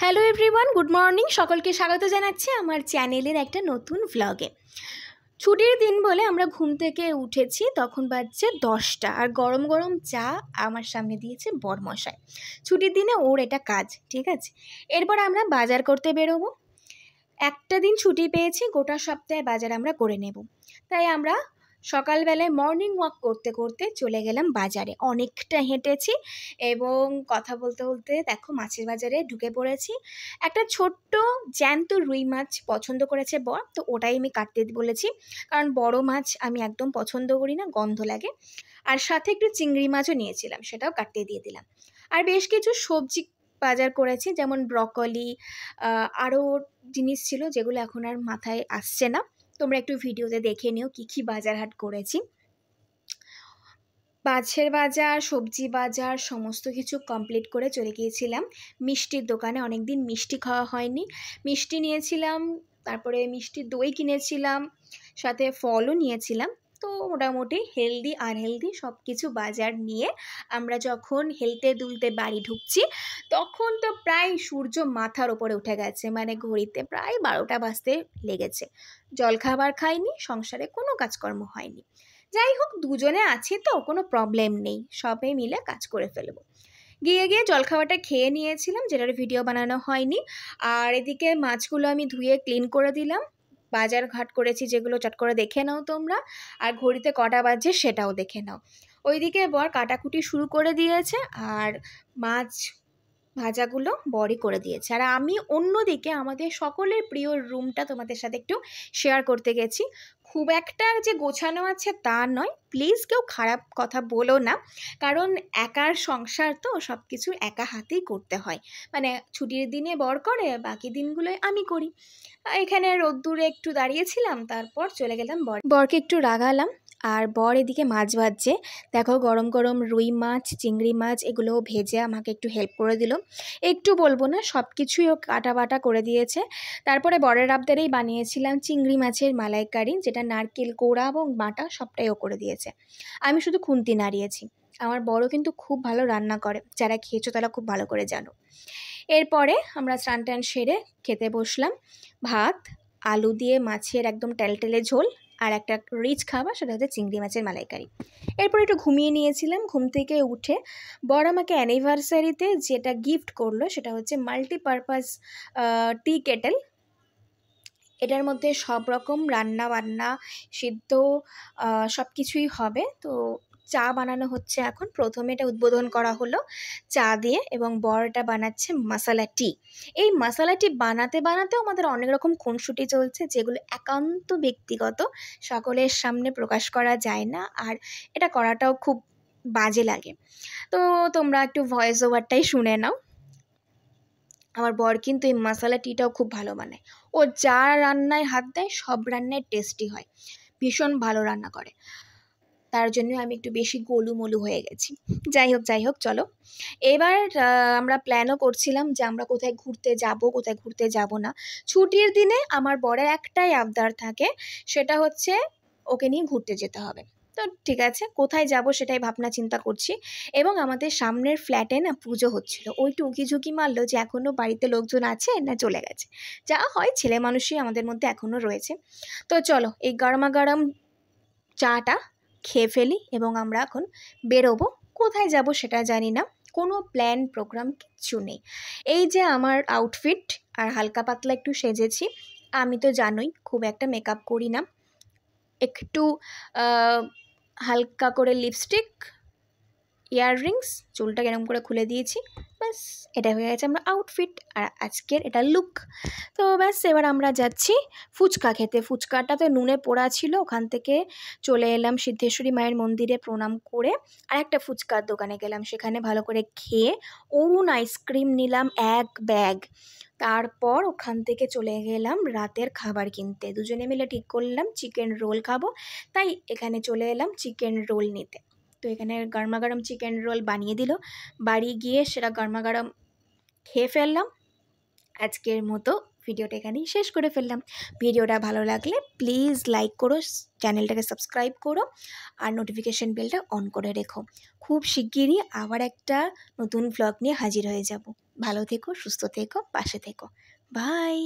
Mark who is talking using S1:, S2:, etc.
S1: Hello everyone, good morning. সকলকে স্বাগত জানাচ্ছি আমার চ্যানেলের একটা নতুন ভ্লগে। ছুটির দিন বলে আমরা ঘুম থেকে উঠেছি, তখন বাজছে 10টা, আর গরম গরম চা আমার সামনে দিয়েছে বরমশাই। ছুটির দিনে ওর এটা কাজ, ঠিক আছে। এরপর আমরা বাজার করতে বেরোবো। একটা দিন ছুটি পেয়েছি, গোটা সপ্তাহে বাজার আমরা করে নেব। তাই আমরা সকালবেলায় মর্নিং ওয়াক করতে করতে চলে গেলাম বাজারে। অনেকটা হেঁটেছি এবং কথা বলতে বলতে দেখো মাছের বাজারে ঢুকে পড়েছি। একটা ছোট্ট জ্যান্ত রুই মাছ পছন্দ করেছে বর, তো ওটাই আমি কাটতে বলেছি, কারণ বড় মাছ আমি একদম পছন্দ করি না, গন্ধ লাগে। আর সাথে একটু চিংড়ি মাছও নিয়েছিলাম, সেটাও কাটতে দিয়ে দিলাম। আর বেশ কিছু সবজি বাজার করেছি, যেমন ব্রকলি, আরও জিনিস ছিল যেগুলো এখন আর মাথায় আসছে না। তোমরা একটু ভিডিওতে দেখে নিও কী কী বাজার হাট করেছি। মাছের বাজার, সবজি বাজার সমস্ত কিছু কমপ্লিট করে চলে গিয়েছিলাম মিষ্টির দোকানে। অনেক দিন মিষ্টি খাওয়া হয়নি, মিষ্টি নিয়েছিলাম, তারপরে মিষ্টির দই কিনেছিলাম, সাথে ফলও নিয়েছিলাম। তো মোটামুটি হেলদি আনহেলদি সব কিছু বাজার নিয়ে আমরা যখন হেলতে দুলতে বাড়ি ঢুকছি, তখন তো প্রায় সূর্য মাথার ওপরে উঠে গেছে, মানে ঘড়িতে প্রায় 12টা বাজতে লেগেছে। জলখাবার খাইনি, সংসারে কোনো কাজকর্ম হয়নি। যাই হোক, দুজনে আছি তো কোনো প্রবলেম নেই, সবাই মিলে কাজ করে ফেলবো। গিয়ে জলখাবারটা খেয়ে নিয়েছিলাম, যেটার ভিডিও বানানো হয়নি। আর এদিকে মাছগুলো আমি ধুয়ে ক্লিন করে দিলাম। বাজার ঘাট করেছি যেগুলো, চট করে দেখে নাও তোমরা। আর ঘড়িতে কটা বাজছে সেটাও দেখে নাও। ওইদিকে বর কাটাকুটি শুরু করে দিয়েছে, আর মাছ ভাজাগুলো বরই করে দিয়েছে। আর আমি অন্যদিকে আমাদের সকলের প্রিয় রুমটা তোমাদের সাথে একটু শেয়ার করতে গেছি। খুব একটা যে গোছানো আছে তা নয়, প্লিজ কেউ খারাপ কথা বলো না, কারণ একার সংসার তো, সব কিছু একা হাতেই করতে হয়। মানে ছুটির দিনে বর করে, বাকি দিনগুলোয় আমি করি। এখানে রোদ্দুরে একটু দাঁড়িয়েছিলাম, তারপর চলে গেলাম বরকে একটু রাগালাম। আর বর এদিকে মাছ ভাজছে, দেখো গরম গরম রুই মাছ, চিংড়ি মাছ এগুলো ভেজে আমাকে একটু হেল্প করে দিল। একটু বলবো না, সব কিছুই ও কাটা বাটা করে দিয়েছে। তারপরে বরের আবদারেই বানিয়েছিলাম চিংড়ি মাছের মালাইকারি, যেটা নারকেল কোড়া এবং বাটা সবটাই ও করে দিয়েছে। আমি শুধু খুন্তি নাড়িয়েছি। আমার বড় কিন্তু খুব ভালো রান্না করে, যারা খেয়েছো তারা খুব ভালো করে জানো। এরপরে আমরা স্নান টান সেরে খেতে বসলাম। ভাত, আলু দিয়ে মাছের একদম টেলটেলে ঝোল, আর একটা রিচ খাবার, সেটা হচ্ছে চিংড়ি মাছের মালাইকারি। এরপর একটু ঘুমিয়ে নিয়েছিলাম। ঘুম থেকে উঠে বর আমাকে অ্যানিভার্সারিতে যেটা গিফট করলো, সেটা হচ্ছে মাল্টিপারপাস টি কেটেল। এটার মধ্যে সব রকম রান্না বান্না, সিদ্ধ সব কিছুই হবে। তো চা বানানো হচ্ছে এখন, প্রথমে এটা উদ্বোধন করা হলো চা দিয়ে, এবং বর এটা বানাচ্ছে মশালা টি। এই মশালা টি বানাতে বানাতেও আমাদের অনেক রকম খুনসুটি চলছে, যেগুলো একান্ত ব্যক্তিগত, সকলের সামনে প্রকাশ করা যায় না, আর এটা করাটাও খুব বাজে লাগে। তো তোমরা একটু ভয়েস ওভারটাই শুনে নাও। আমার বর কিন্তু এই মশালা টিটাও খুব ভালো বানায়। ও যা রান্নায় হাত দেয় সব রান্নায় টেস্টি হয়, ভীষণ ভালো রান্না করে। তার জন্য আমি একটু বেশি গোলুমলু হয়ে গেছি। যাই হোক চলো। এবার আমরা প্ল্যানও করছিলাম যে আমরা কোথায় ঘুরতে যাব না। ছুটির দিনে আমার বরের একটাই আবদার থাকে, সেটা হচ্ছে ওকে নিয়ে ঘুরতে যেতে হবে। তো ঠিক আছে, কোথায় যাব সেটাই ভাবনা চিন্তা করছি। এবং আমাদের সামনের ফ্ল্যাটে না পুজো হচ্ছিল, ওই একটু উঁকি মারলো যে এখনও বাড়িতে লোকজন আছে না চলে গেছে। যা হয়, ছেলে মানুষই আমাদের মধ্যে এখনও রয়েছে। তো চলো এই গরমাগরম চাটা খেয়ে ফেলি, এবং আমরা এখন বেরোবো। কোথায় যাব সেটা জানি না, কোনো প্ল্যান প্রোগ্রাম কিচ্ছু নেই। এই যে আমার আউটফিট, আর হালকা পাতলা একটু সেজেছি। আমি তো জানোই খুব একটা মেকআপ করি না, একটু হালকা করে লিপস্টিক, ইয়াররিংস, চুলটা এরকম করে খুলে দিয়েছি, ব্যাস এটা হয়ে গেছে আমরা আউটফিট আর আজকের এটা লুক। তো ব্যাস এবার আমরা যাচ্ছি ফুচকা খেতে। ফুচকাটা তো নুনে পোড়া ছিল, ওখান থেকে চলে এলাম সিদ্ধেশ্বরী মায়ের মন্দিরে প্রণাম করে, আর একটা ফুচকার দোকানে গেলাম, সেখানে ভালো করে খেয়ে অরুণ আইসক্রিম নিলাম 1 ব্যাগ। তারপর ওখান থেকে চলে গেলাম রাতের খাবার কিনতে। দুজনে মিলে ঠিক করলাম চিকেন রোল খাবো, তাই এখানে চলে এলাম চিকেন রোল নিতে। তো এখানে গরমাগরম চিকেন রোল বানিয়ে দিল, বাড়ি গিয়ে সেটা গরমাগরম খেয়ে ফেললাম। আজকের মতো ভিডিওটা এখানেই শেষ করে ফেললাম। ভিডিওটা ভালো লাগলে প্লিজ লাইক করো, চ্যানেলটাকে সাবস্ক্রাইব করো, আর নোটিফিকেশন বেলটা অন করে রেখো। খুব শিগগিরই আবার একটা নতুন ভ্লগ নিয়ে হাজির হয়ে যাব। ভালো থেকো, সুস্থ থেকো, পাশে থেকো। বাই।